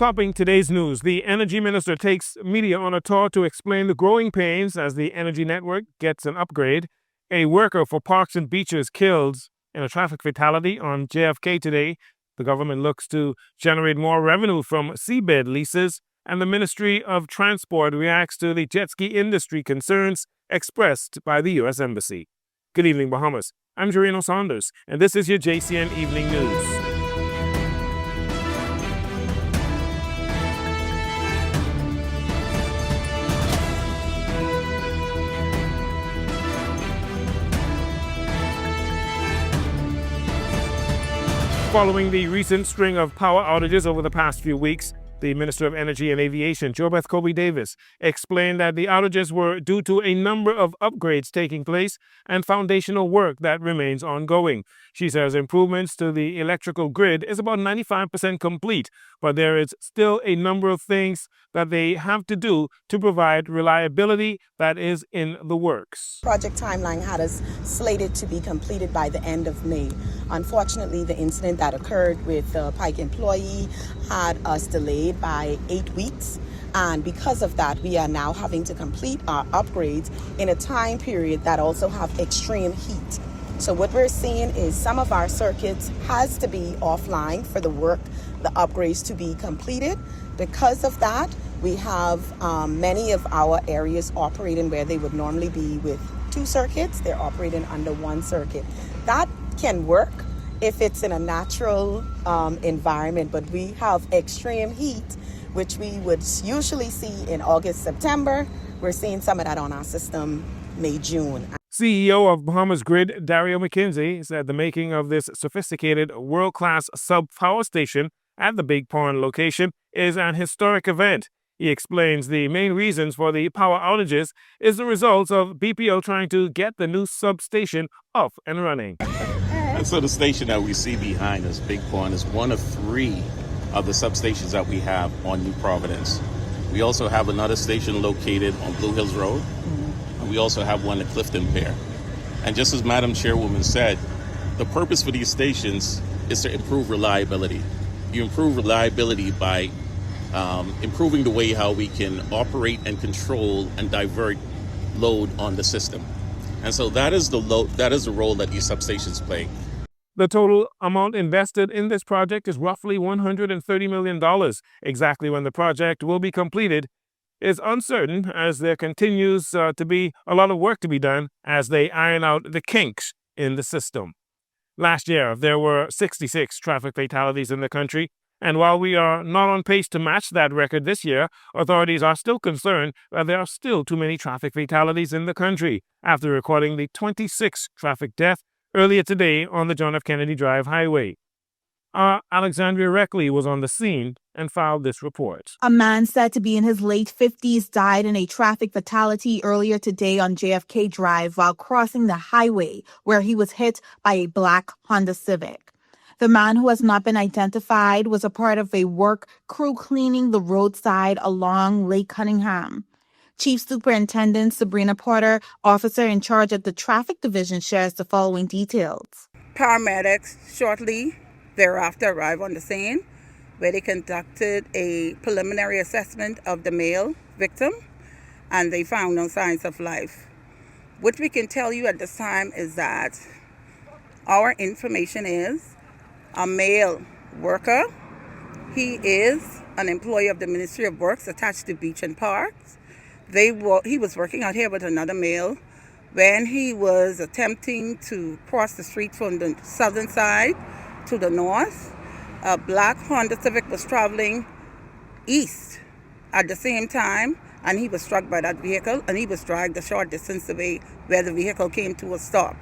Topping today's news, the energy minister takes media on a tour to explain the growing pains as the energy network gets an upgrade. A worker for Parks and Beaches killed in a traffic fatality on JFK today. The government looks to generate more revenue from seabed leases, and the Ministry of Transport reacts to the jet ski industry concerns expressed by the U.S. Embassy. Good evening, Bahamas. I'm Jarino Saunders, and this is your JCN Evening News. Following the recent string of power outages over the past few weeks, the Minister of Energy and Aviation, JoBeth Kobe Davis, explained that the outages were due to a number of upgrades taking place and foundational work that remains ongoing. She says improvements to the electrical grid is about 95% complete, but there is still a number of things that they have to do to provide reliability that is in the works. Project timeline had us slated to be completed by the end of May. Unfortunately, the incident that occurred with the Pike employee had us delayed by 8 weeks. And because of that, we are now having to complete our upgrades in a time period that also have extreme heat. So what we're seeing is some of our circuits has to be offline for the work, the upgrades to be completed. Because of that, we have many of our areas operating where they would normally be with 2 circuits. They're operating under 1 circuit. That can work if it's in a natural environment, but we have extreme heat, which we would usually see in August, September. We're seeing some of that on our system May, June. CEO of Bahamas Grid, Dario McKenzie, said the making of this sophisticated world-class sub-power station at the Big Pond location is an historic event. He explains the main reasons for the power outages is the result of BPO trying to get the new substation up and running. And so the station that we see behind us, Big Pond, is one of 3 of the substations that we have on New Providence. We also have another station located on Blue Hills Road. And we also have one at Clifton Pier. And just as Madam Chairwoman said, the purpose for these stations is to improve reliability. You improve reliability by improving the way how we can operate and control and divert load on the system. And so that is the role that these substations play. The total amount invested in this project is roughly $130 million. Exactly when the project will be completed is uncertain, as there continues to be a lot of work to be done as they iron out the kinks in the system. Last year, there were 66 traffic fatalities in the country, and while we are not on pace to match that record this year, authorities are still concerned that there are still too many traffic fatalities in the country after recording the 26th traffic death earlier today on the John F. Kennedy Drive Highway. Our Alexandria Reckley was on the scene and filed this report. A man said to be in his late 50s died in a traffic fatality earlier today on JFK Drive while crossing the highway, where he was hit by a black Honda Civic. The man, who has not been identified, was a part of a work crew cleaning the roadside along Lake Cunningham. Chief Superintendent Sabrina Porter, officer in charge of the traffic division, shares the following details. Paramedics shortly thereafter arrived on the scene, where they conducted a preliminary assessment of the male victim, and they found no signs of life. What we can tell you at this time is that our information is a male worker. He is an employee of the Ministry of Works attached to Beach and Parks. He was working out here with another male when he was attempting to cross the street from the southern side to the north. A black Honda Civic was traveling east at the same time, and he was struck by that vehicle, and he was dragged a short distance away where the vehicle came to a stop.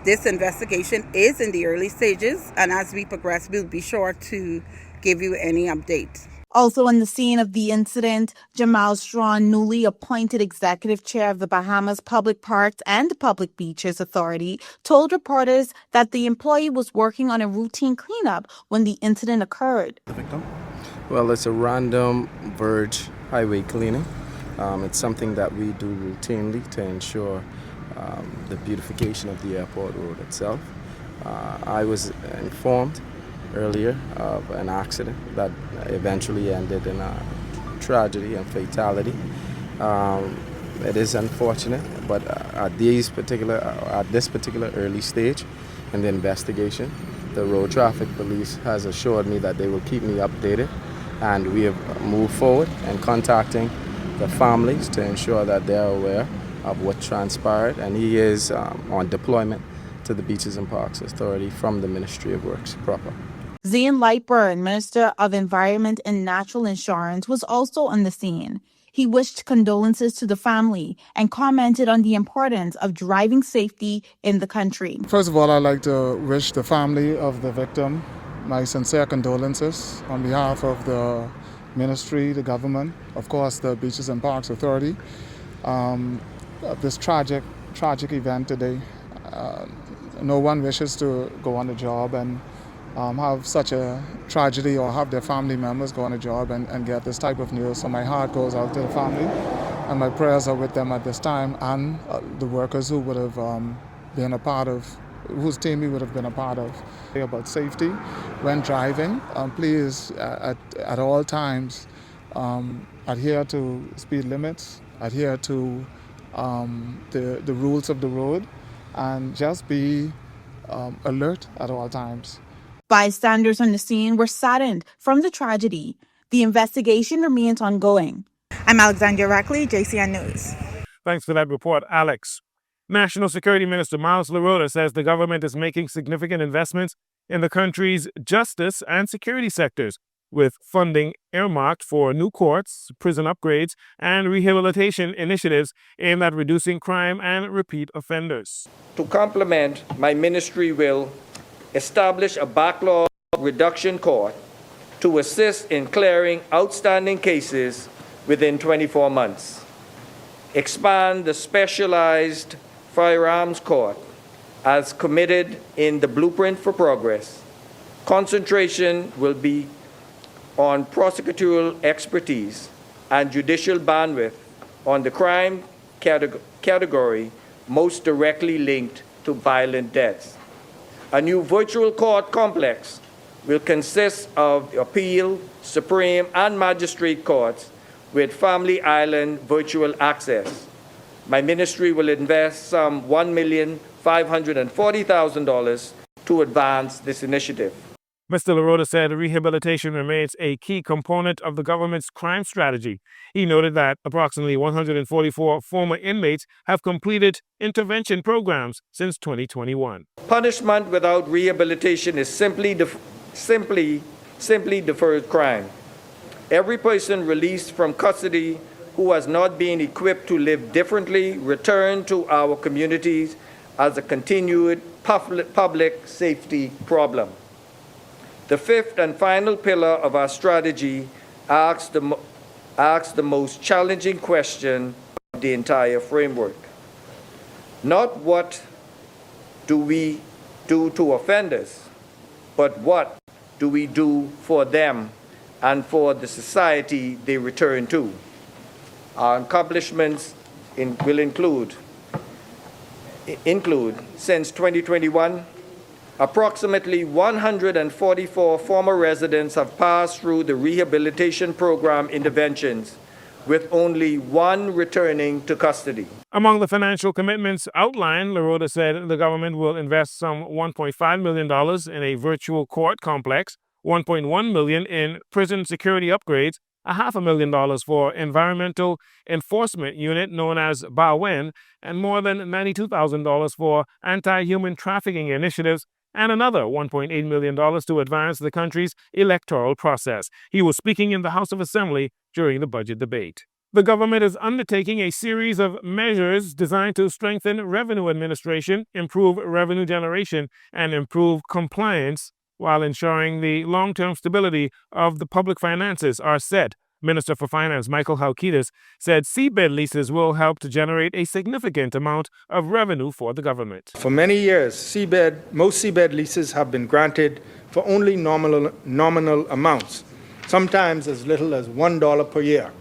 This investigation is in the early stages, and as we progress, we'll be sure to give you any update. Also on the scene of the incident, Jamal Strawn, newly appointed executive chair of the Bahamas Public Parks and Public Beaches Authority, told reporters that the employee was working on a routine cleanup when the incident occurred. The victim? Well, it's a random verge highway cleaning. It's something that we do routinely to ensure the beautification of the airport road itself. I was informed earlier of an accident that eventually ended in a tragedy and fatality. It is unfortunate, but at this particular early stage in the investigation, the road traffic police has assured me that they will keep me updated, and we have moved forward in contacting the families to ensure that they are aware of what transpired, and he is on deployment to the Beaches and Parks Authority from the Ministry of Works proper. Zian Lightburn, Minister of Environment and Natural Insurance, was also on the scene. He wished condolences to the family and commented on the importance of driving safety in the country. First of all, I'd like to wish the family of the victim my sincere condolences on behalf of the ministry, the government, of course the Beaches and Parks Authority, of this tragic event today. No one wishes to go on the job and have such a tragedy, or have their family members go on a job and get this type of news. So my heart goes out to the family, and my prayers are with them at this time, and the workers who would have been a part of, whose team we would have been a part of. About safety when driving, please at all times adhere to speed limits, adhere to the rules of the road, and just be alert at all times. Bystanders on the scene were saddened from the tragedy. The investigation remains ongoing. I'm Alexandra Rackley, JCN News. Thanks for that report, Alex. National Security Minister Miles LaRota says the government is making significant investments in the country's justice and security sectors, with funding earmarked for new courts, prison upgrades, and rehabilitation initiatives aimed at reducing crime and repeat offenders. To complement, my ministry will establish a backlog reduction court to assist in clearing outstanding cases within 24 months. Expand the specialized firearms court as committed in the Blueprint for Progress. Concentration will be on prosecutorial expertise and judicial bandwidth on the crime category most directly linked to violent deaths. A new virtual court complex will consist of appeal, supreme, and magistrate courts with Family Island virtual access. My ministry will invest some $1,540,000 to advance this initiative. Mr. LaRota said rehabilitation remains a key component of the government's crime strategy. He noted that approximately 144 former inmates have completed intervention programs since 2021. Punishment without rehabilitation is simply deferred crime. Every person released from custody who has not been equipped to live differently return to our communities as a continued public safety problem. The fifth and final pillar of our strategy asks the most challenging question of the entire framework. Not what do we do to offenders, but what do we do for them and for the society they return to. Our accomplishments will include since 2021, approximately 144 former residents have passed through the rehabilitation program interventions, with only one returning to custody. Among the financial commitments outlined, LaRota said the government will invest some $1.5 million in a virtual court complex, $1.1 million in prison security upgrades, $500,000 for environmental enforcement unit known as BAWEN, and more than $92,000 for anti-human trafficking initiatives, and another $1.8 million to advance the country's electoral process. He was speaking in the House of Assembly during the budget debate. The government is undertaking a series of measures designed to strengthen revenue administration, improve revenue generation, and improve compliance while ensuring the long-term stability of the public finances are set. Minister for Finance Michael Halkitis said seabed leases will help to generate a significant amount of revenue for the government. For many years, most seabed leases have been granted for only nominal amounts, sometimes as little as $1 per year.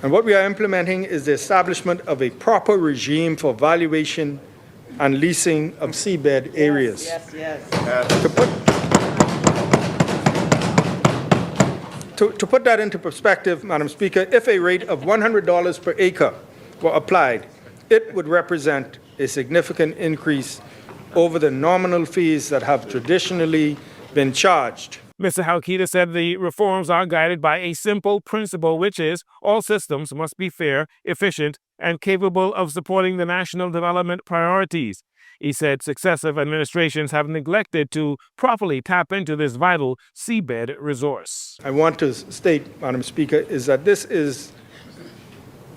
And what we are implementing is the establishment of a proper regime for valuation and leasing of seabed areas. Yes. To put that into perspective, Madam Speaker, if a rate of $100 per acre were applied, it would represent a significant increase over the nominal fees that have traditionally been charged. Mr. Halkida said the reforms are guided by a simple principle, which is all systems must be fair, efficient, and capable of supporting the national development priorities. He said successive administrations have neglected to properly tap into this vital seabed resource. I want to state, Madam Speaker, is that this is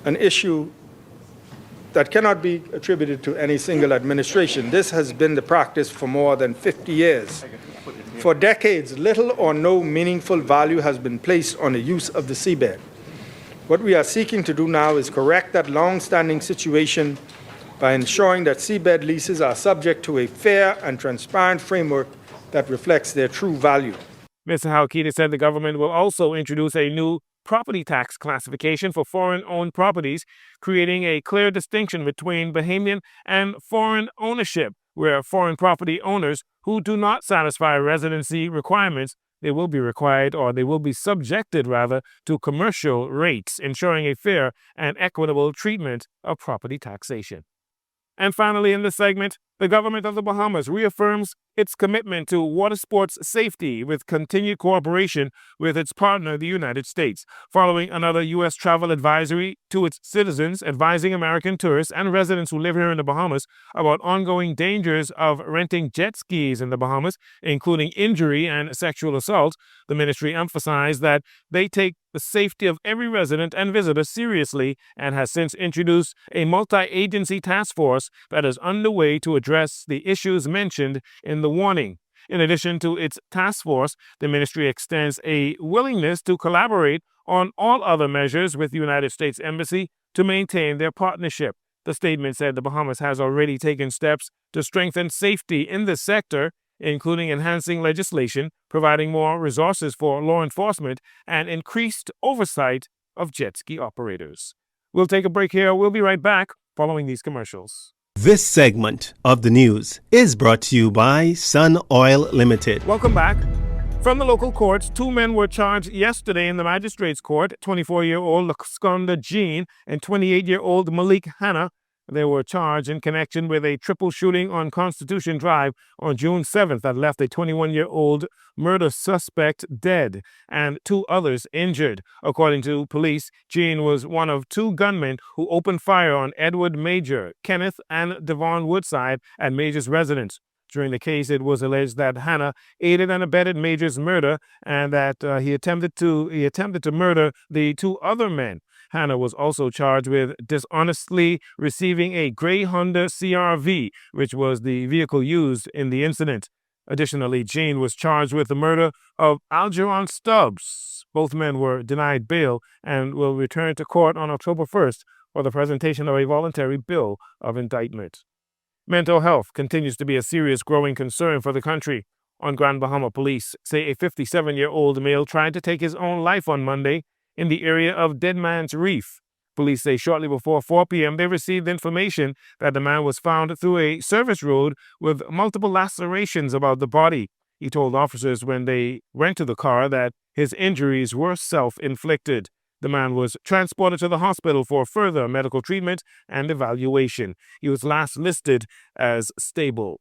an issue that cannot be attributed to any single administration. This has been the practice for more than 50 years. For decades, little or no meaningful value has been placed on the use of the seabed. What we are seeking to do now is correct that long-standing situation by ensuring that seabed leases are subject to a fair and transparent framework that reflects their true value. Mr. Halkida said the government will also introduce a new property tax classification for foreign-owned properties, creating a clear distinction between Bahamian and foreign ownership, where foreign property owners who do not satisfy residency requirements, they will be subjected to commercial rates, ensuring a fair and equitable treatment of property taxation. And finally, in this segment, the government of the Bahamas reaffirms its commitment to water sports safety with continued cooperation with its partner, the United States, following another U.S. travel advisory to its citizens, advising American tourists and residents who live here in the Bahamas about ongoing dangers of renting jet skis in the Bahamas, including injury and sexual assault. The ministry emphasized that they take the safety of every resident and visitor seriously and has since introduced a multi-agency task force that is underway to address the issues mentioned in the warning. In addition to its task force, the ministry extends a willingness to collaborate on all other measures with the United States Embassy to maintain their partnership. The statement said the Bahamas has already taken steps to strengthen safety in this sector, including enhancing legislation, providing more resources for law enforcement, and increased oversight of jet ski operators. We'll take a break here. We'll be right back following these commercials. This segment of the news is brought to you by Sun Oil Limited. Welcome back. From the local courts, two men were charged yesterday in the magistrate's court, 24-year-old Lakskonda Jean and 28-year-old Malik Hanna. They were charged in connection with a triple shooting on Constitution Drive on June 7th that left a 21-year-old murder suspect dead and two others injured. According to police, Jean was one of two gunmen who opened fire on Edward Major, Kenneth, and Devon Woodside at Major's residence. During the case, it was alleged that Hanna aided and abetted Major's murder and that he attempted to murder the two other men. Hanna was also charged with dishonestly receiving a gray Honda CR-V, which was the vehicle used in the incident. Additionally, Jean was charged with the murder of Algernon Stubbs. Both men were denied bail and will return to court on October 1st for the presentation of a voluntary bill of indictment. Mental health continues to be a serious growing concern for the country. On Grand Bahama, police say a 57-year-old male tried to take his own life on Monday in the area of Dead Man's Reef. Police say shortly before 4 p.m. they received information that the man was found through a service road with multiple lacerations about the body. He told officers when they went to the car that his injuries were self-inflicted. The man was transported to the hospital for further medical treatment and evaluation. He was last listed as stable.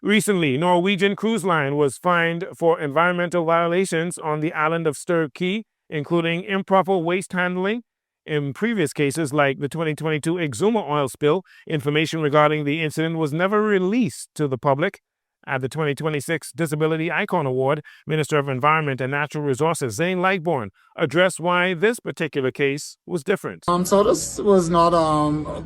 Recently, Norwegian Cruise Line was fined for environmental violations on the island of Sturg Key, including improper waste handling. In previous cases, like the 2022 Exuma oil spill, information regarding the incident was never released to the public. At the 2026 Disability Icon Award, Minister of Environment and Natural Resources Zane Lightbourne addressed why this particular case was different. So this was not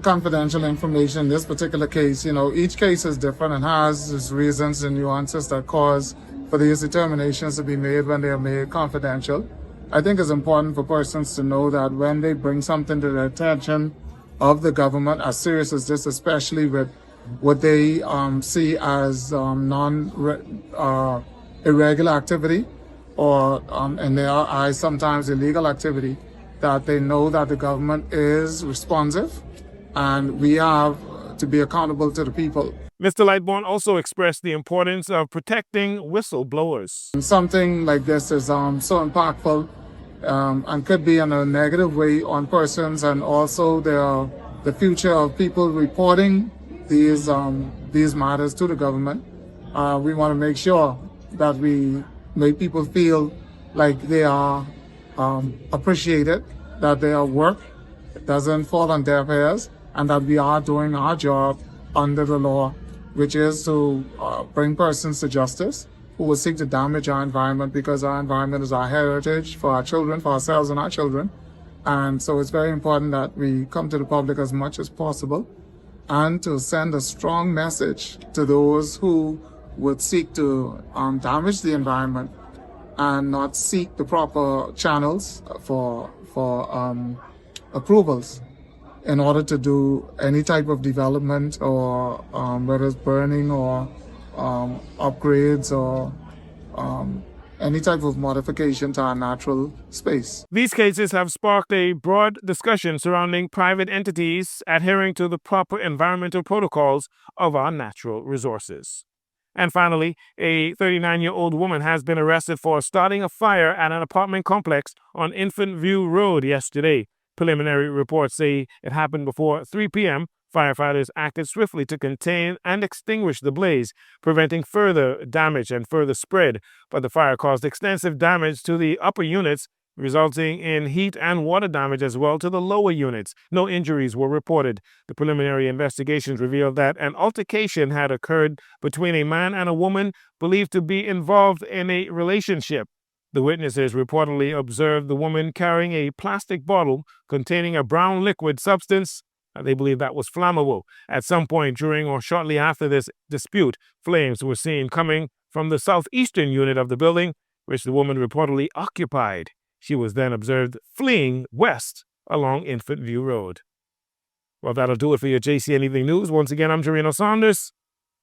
confidential information. This particular case, each case is different and has its reasons and nuances that cause for these determinations to be made when they are made confidential. I think it's important for persons to know that when they bring something to the attention of the government, as serious as this, especially with what they see as irregular activity or, in their eyes, sometimes illegal activity, that they know that the government is responsive and we have to be accountable to the people. Mr. Lightbourne also expressed the importance of protecting whistleblowers. Something like this is so impactful and could be in a negative way on persons and also the future of people reporting these matters to the government. We want to make sure that we make people feel like they are appreciated, that their work doesn't fall on deaf ears, and that we are doing our job under the law, which is to bring persons to justice who will seek to damage our environment, because our environment is our heritage for our children, for ourselves and our children. And so it's very important that we come to the public as much as possible and to send a strong message to those who would seek to damage the environment and not seek the proper channels for approvals in order to do any type of development, or whether it's burning or upgrades or any type of modification to our natural space. These cases have sparked a broad discussion surrounding private entities adhering to the proper environmental protocols of our natural resources. And finally, a 39-year-old woman has been arrested for starting a fire at an apartment complex on Infant View Road yesterday. Preliminary reports say it happened before 3 p.m. Firefighters acted swiftly to contain and extinguish the blaze, preventing further damage and further spread. But the fire caused extensive damage to the upper units, resulting in heat and water damage as well to the lower units. No injuries were reported. The preliminary investigations revealed that an altercation had occurred between a man and a woman believed to be involved in a relationship. The witnesses reportedly observed the woman carrying a plastic bottle containing a brown liquid substance. They believe that was flammable. At some point during or shortly after this dispute, flames were seen coming from the southeastern unit of the building, which the woman reportedly occupied. She was then observed fleeing west along Infant View Road. Well, that'll do it for your JCN Evening News. Once again, I'm Jareno Saunders.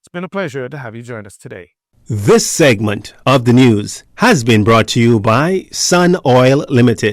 It's been a pleasure to have you join us today. This segment of the news has been brought to you by Sun Oil Limited.